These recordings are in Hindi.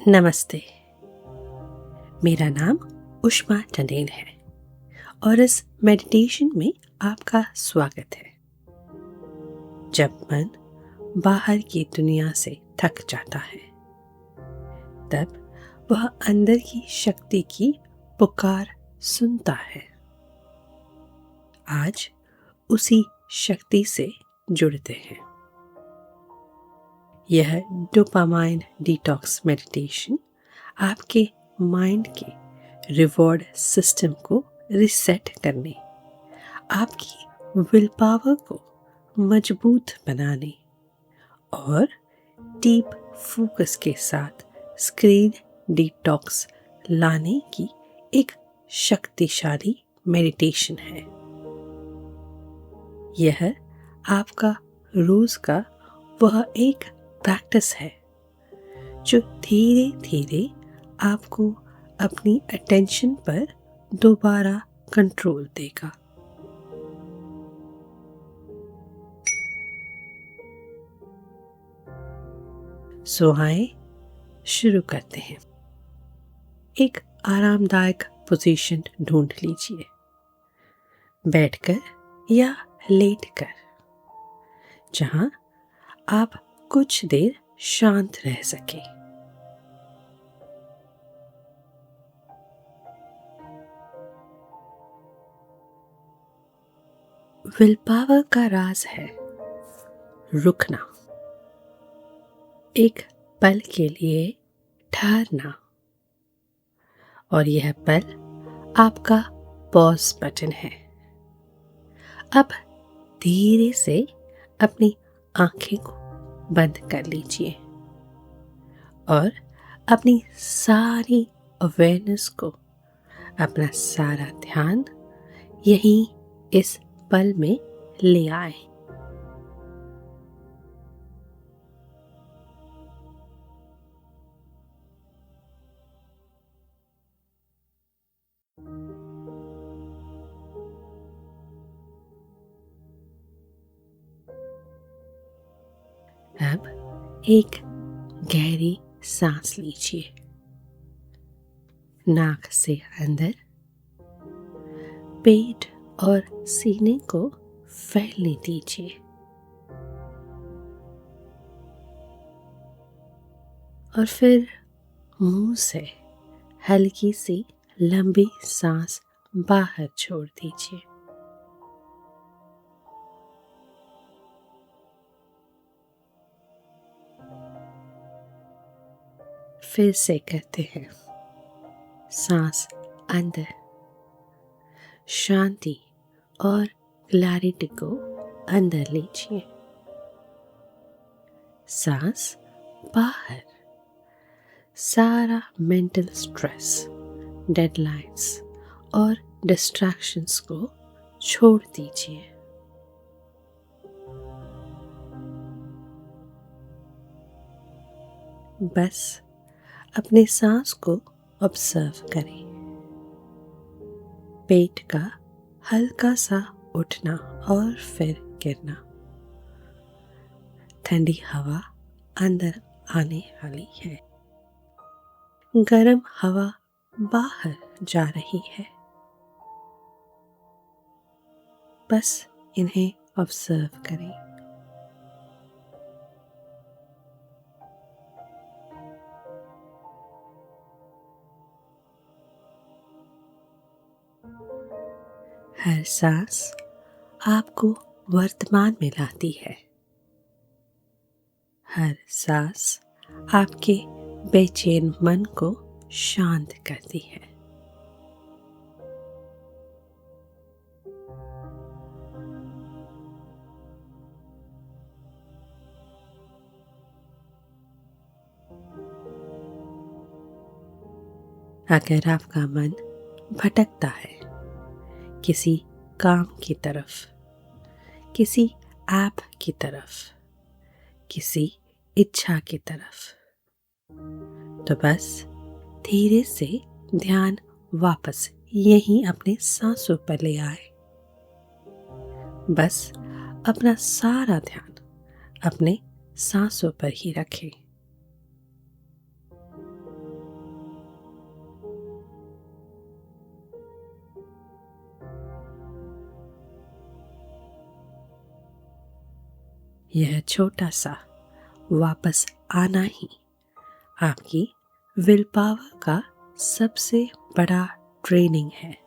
नमस्ते। मेरा नाम उष्मा टंडेल है और इस मेडिटेशन में आपका स्वागत है। जब मन बाहर की दुनिया से थक जाता है, तब वह अंदर की शक्ति की पुकार सुनता है। आज उसी शक्ति से जुड़ते हैं। यह डोपामाइन डिटॉक्स मेडिटेशन आपके माइंड के रिवॉर्ड सिस्टम को रिसेट करने, आपकी विल पावर को मजबूत बनाने और डीप फोकस के साथ स्क्रीन डिटॉक्स लाने की एक शक्तिशाली मेडिटेशन है। यह आपका रोज का वह एक प्रैक्टिस है जो धीरे धीरे आपको अपनी अटेंशन पर दोबारा कंट्रोल देगा। सो आइए शुरू करते हैं। एक आरामदायक पोजीशन ढूंढ लीजिए, बैठकर या लेटकर, जहां आप कुछ देर शांत रह सके। विल पावर का राज है रुकना, एक पल के लिए ठहरना, और यह पल आपका पॉज बटन है। अब धीरे से अपनी आंखें को बंद कर लीजिए और अपनी सारी अवेयरनेस को, अपना सारा ध्यान यहीं इस पल में ले आए। अब एक गहरी सांस लीजिए, नाक से अंदर, पेट और सीने को फैलने दीजिए और फिर मुंह से हल्की सी लंबी सांस बाहर छोड़ दीजिए। फिर से करते हैं। सांस अंदर, शांति और क्लैरिटी को अंदर लीजिए। सांस बाहर, सारा मेंटल स्ट्रेस, डेडलाइंस और डिस्ट्रैक्शंस को छोड़ दीजिए। बस अपने सांस को ऑब्जर्व करें। पेट का हल्का सा उठना और फिर गिरना, ठंडी हवा अंदर आने वाली है, गर्म हवा बाहर जा रही है। बस इन्हें ऑब्जर्व करें। हर सांस आपको वर्तमान में लाती है। हर सांस आपके बेचैन मन को शांत करती है। अगर आपका मन भटकता है किसी काम की तरफ, किसी ऐप की तरफ, किसी इच्छा की तरफ, तो बस धीरे से ध्यान वापस यहीं अपने सांसों पर ले आए। बस अपना सारा ध्यान अपने सांसों पर ही रखें। यह छोटा सा वापस आना ही आपकी विल पावर का सबसे बड़ा ट्रेनिंग है।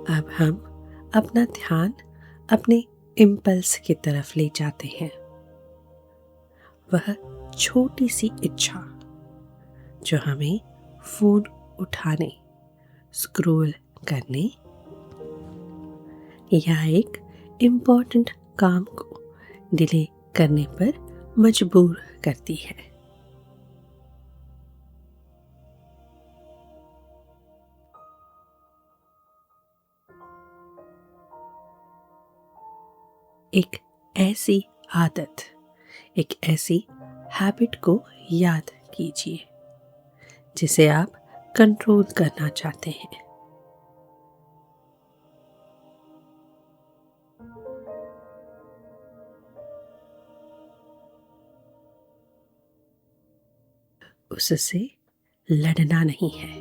अब हम अपना ध्यान अपने इम्पल्स की तरफ ले जाते हैं। वह छोटी सी इच्छा जो हमें फोन उठाने, स्क्रॉल करने या एक इम्पोर्टेंट काम को डिले करने पर मजबूर करती है। एक ऐसी आदत, एक ऐसी हैबिट को याद कीजिए जिसे आप कंट्रोल करना चाहते हैं। उससे लड़ना नहीं है,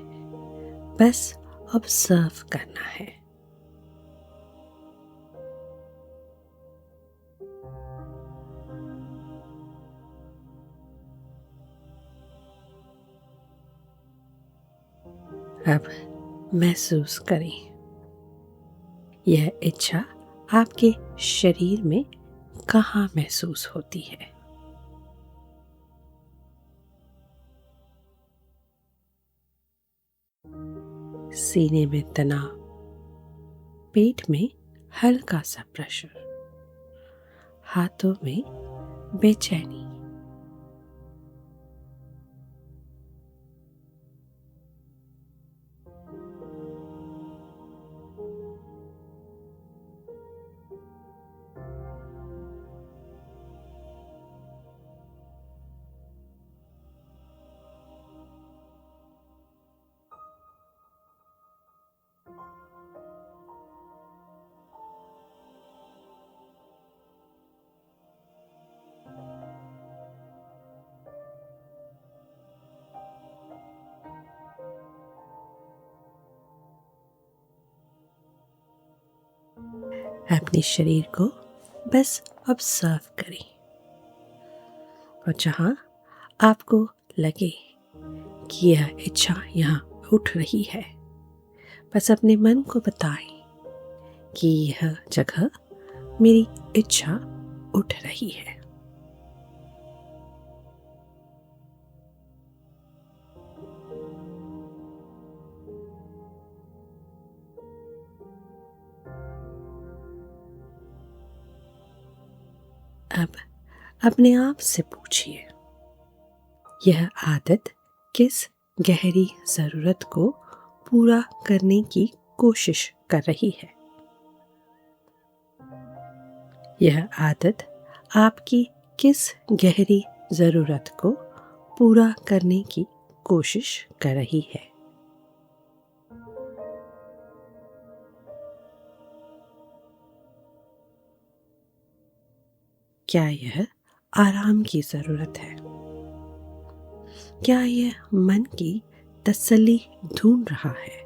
बस ऑब्जर्व करना है। अब महसूस करें, यह इच्छा आपके शरीर में कहाँ महसूस होती है। सीने में तनाव, पेट में हल्का सा प्रेशर, हाथों में बेचैनी। अपने शरीर को बस ऑब्जर्व करें और जहां आपको लगे कि यह इच्छा यहाँ उठ रही है, बस अपने मन को बताएं कि यह जगह मेरी इच्छा उठ रही है। अब अपने आप से पूछिए, यह आदत किस गहरी जरूरत को पूरा करने की कोशिश कर रही है। यह आदत आपकी किस गहरी जरूरत को पूरा करने की कोशिश कर रही है। क्या यह आराम की जरूरत है? क्या यह मन की तसल्ली ढूंढ रहा है,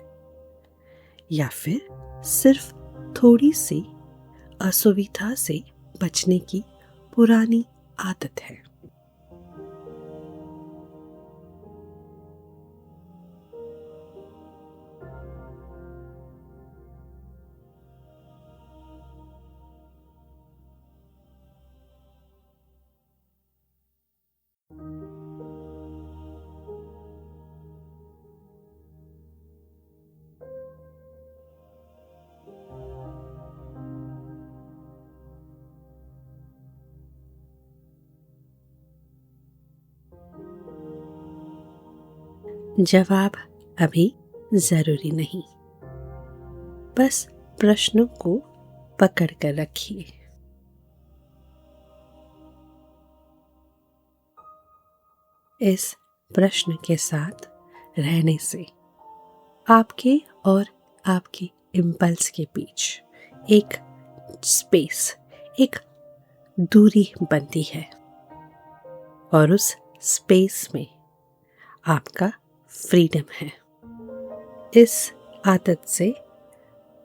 या फिर सिर्फ थोड़ी सी असुविधा से बचने की पुरानी आदत है? जवाब अभी जरूरी नहीं, बस प्रश्नों को पकड़ कर रखिए। इस प्रश्न के साथ रहने से आपके और आपके इम्पल्स के बीच एक स्पेस, एक दूरी बनती है और उस स्पेस में आपका फ्रीडम है। इस आदत से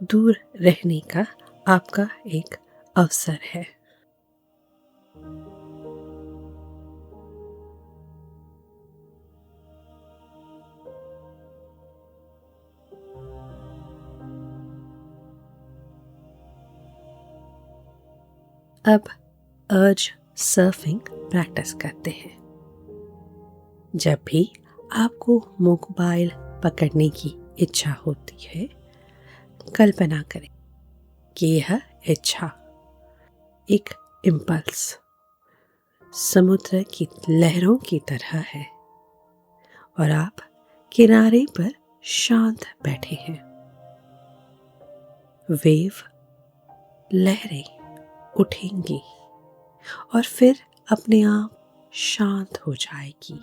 दूर रहने का आपका एक अवसर है। अब अर्ज सर्फिंग प्रैक्टिस करते हैं। जब भी आपको मोबाइल पकड़ने की इच्छा होती है, कल्पना करें कि यह इच्छा एक इम्पल्स समुद्र की लहरों की तरह है और आप किनारे पर शांत बैठे हैं। वेव, लहरें उठेंगी और फिर अपने आप शांत हो जाएगी।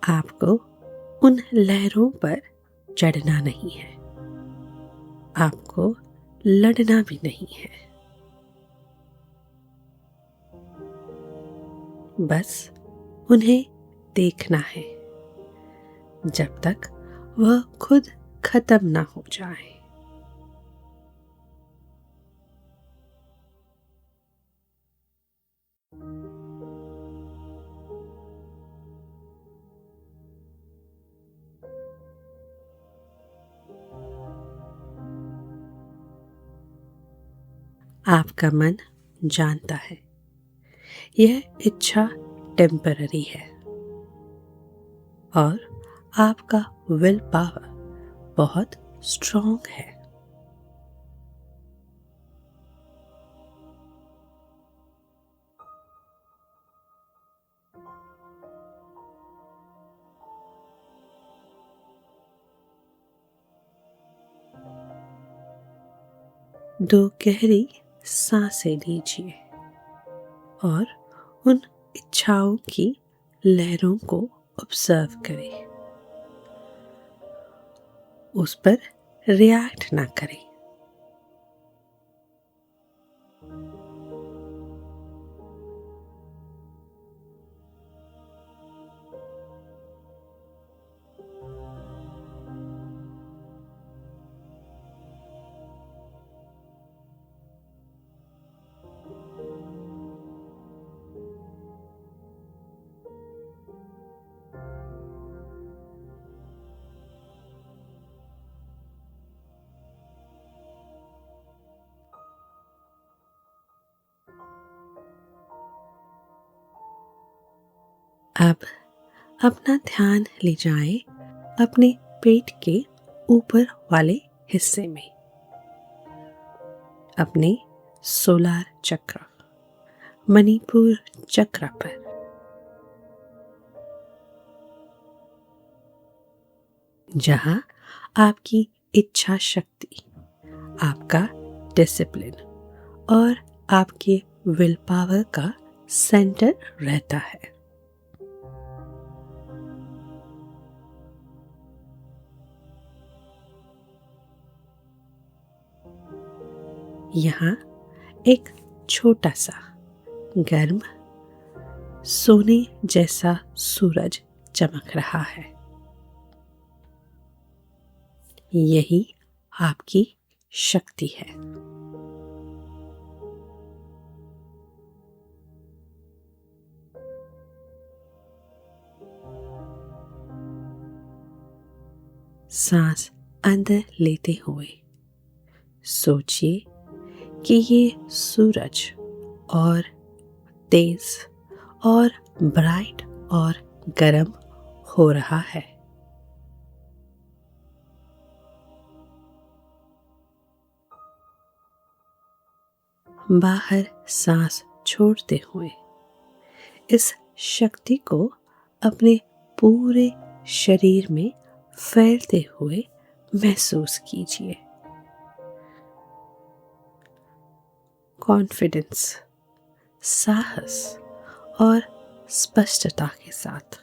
आपको उन लहरों पर चढ़ना नहीं है, आपको लड़ना भी नहीं है, बस उन्हें देखना है जब तक वह खुद खत्म ना हो जाए। आपका मन जानता है यह इच्छा टेम्पररी है और आपका विल पावर बहुत स्ट्रॉन्ग है। दो गहरी सांसें लीजिए और उन इच्छाओं की लहरों को ऑब्जर्व करें। उस पर रिएक्ट ना करें। अब अपना ध्यान ले जाएं अपने पेट के ऊपर वाले हिस्से में, अपने सोलार चक्र, मणिपुर चक्र पर। जहां आपकी इच्छा शक्ति, आपका डिसिप्लिन और आपके विल पावर का सेंटर रहता है। यहाँ एक छोटा सा गर्म सोने जैसा सूरज चमक रहा है। यही आपकी शक्ति है। सांस अंदर लेते हुए सोचिए कि ये सूरज और तेज और ब्राइट और गर्म हो रहा है। बाहर सांस छोड़ते हुए इस शक्ति को अपने पूरे शरीर में फैलते हुए महसूस कीजिए। कॉन्फिडेंस, साहस और स्पष्टता के साथ।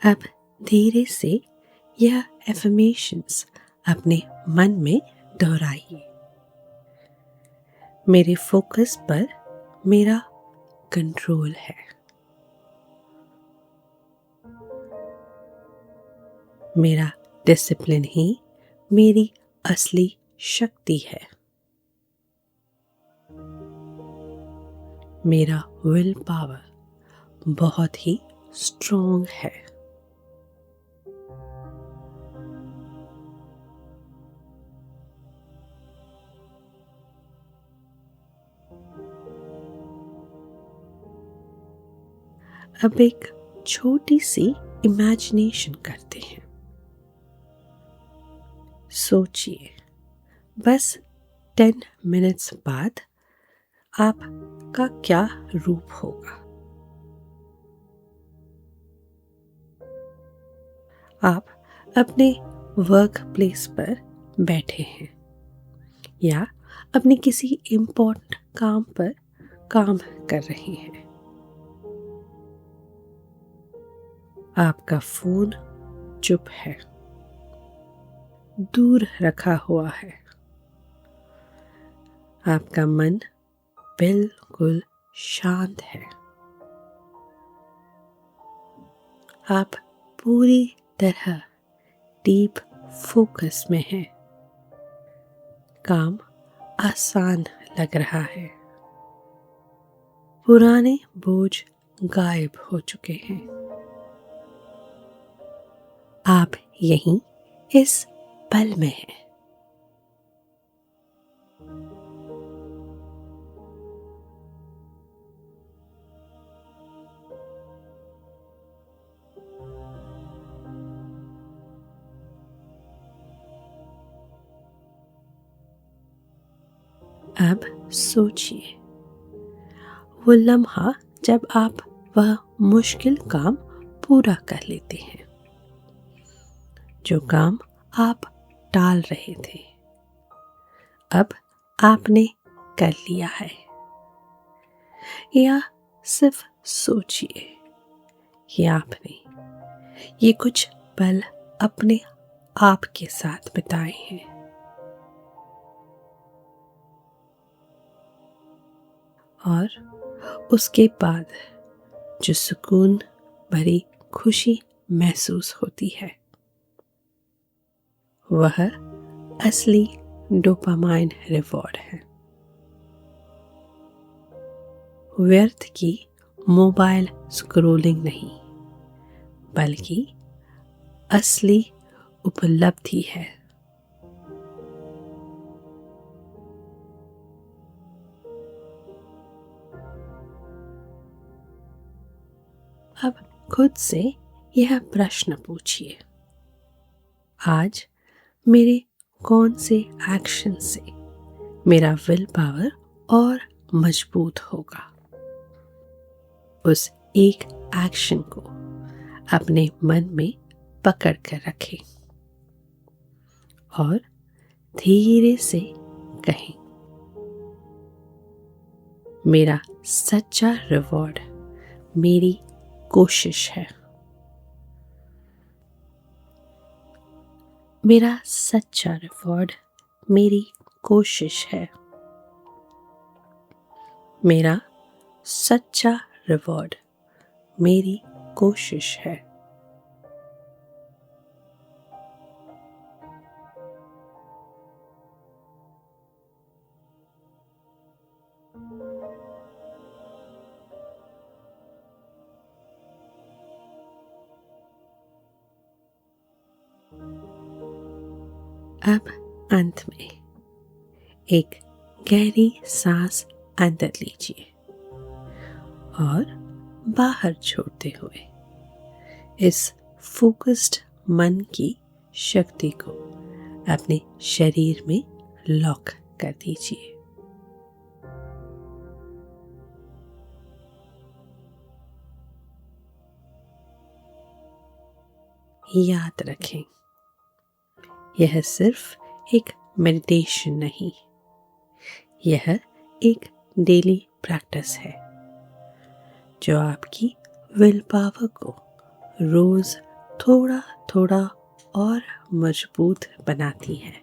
अब धीरे से यह एफर्मेशंस अपने मन में दोहराइए। मेरे फोकस पर मेरा कंट्रोल है। मेरा डिसिप्लिन ही मेरी असली शक्ति है। मेरा विल पावर बहुत ही स्ट्रॉन्ग है। अब एक छोटी सी इमेजिनेशन करते हैं। सोचिए, बस 10 मिनट्स बाद आपका क्या रूप होगा। आप अपने वर्क प्लेस पर बैठे हैं या अपने किसी इम्पोर्टेंट काम पर काम कर रहे हैं। आपका फोन चुप है, दूर रखा हुआ है। आपका मन बिल्कुल शांत है। आप पूरी तरह डीप फोकस में हैं। काम आसान लग रहा है। पुराने बोझ गायब हो चुके हैं। आप यहीं इस पल में हैं। अब सोचिए, वो लम्हा जब आप वह मुश्किल काम पूरा कर लेते हैं, जो काम आप टाल रहे थे, अब आपने कर लिया है। या सिर्फ सोचिए कि आपने ये कुछ पल अपने आप के साथ बिताए हैं। और उसके बाद जो सुकून भरी खुशी महसूस होती है, वह असली डोपामाइन रिवॉर्ड है। व्यर्थ की मोबाइल स्क्रोलिंग नहीं, बल्कि असली उपलब्धि है। अब खुद से यह प्रश्न पूछिए, आज मेरे कौन से एक्शन से मेरा विल पावर और मजबूत होगा। उस एक एक्शन को अपने मन में पकड़ कर रखें और धीरे से कहें, मेरा सच्चा रिवॉर्ड मेरी कोशिश है। मेरा सच्चा रिवॉर्ड मेरी कोशिश है। मेरा सच्चा रिवॉर्ड मेरी कोशिश है। अब अंत में एक गहरी सांस अंदर लीजिए और बाहर छोड़ते हुए इस फोकस्ड मन की शक्ति को अपने शरीर में लॉक कर दीजिए। याद रखें, यह सिर्फ एक मेडिटेशन नहीं, यह एक डेली प्रैक्टिस है जो आपकी विल पावर को रोज थोड़ा थोड़ा और मजबूत बनाती है।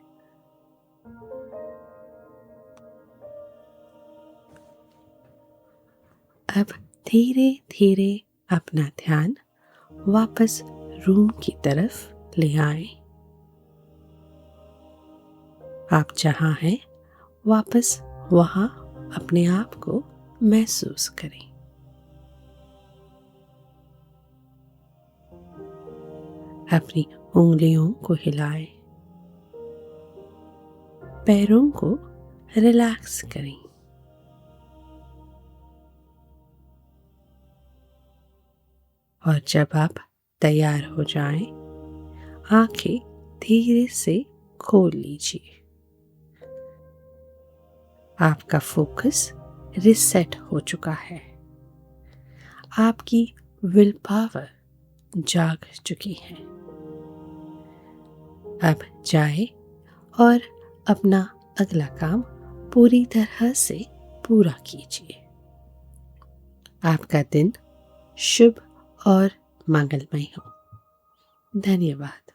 अब धीरे धीरे अपना ध्यान वापस रूम की तरफ ले आएं। आप जहां हैं वापस वहां अपने आप को महसूस करें। अपनी उंगलियों को हिलाएं, पैरों को रिलैक्स करें और जब आप तैयार हो जाएं, आंखें धीरे से खोल लीजिए। आपका फोकस रिसेट हो चुका है, आपकी विल पावर जाग चुकी है। अब जाए और अपना अगला काम पूरी तरह से पूरा कीजिए। आपका दिन शुभ और मंगलमय हो। धन्यवाद।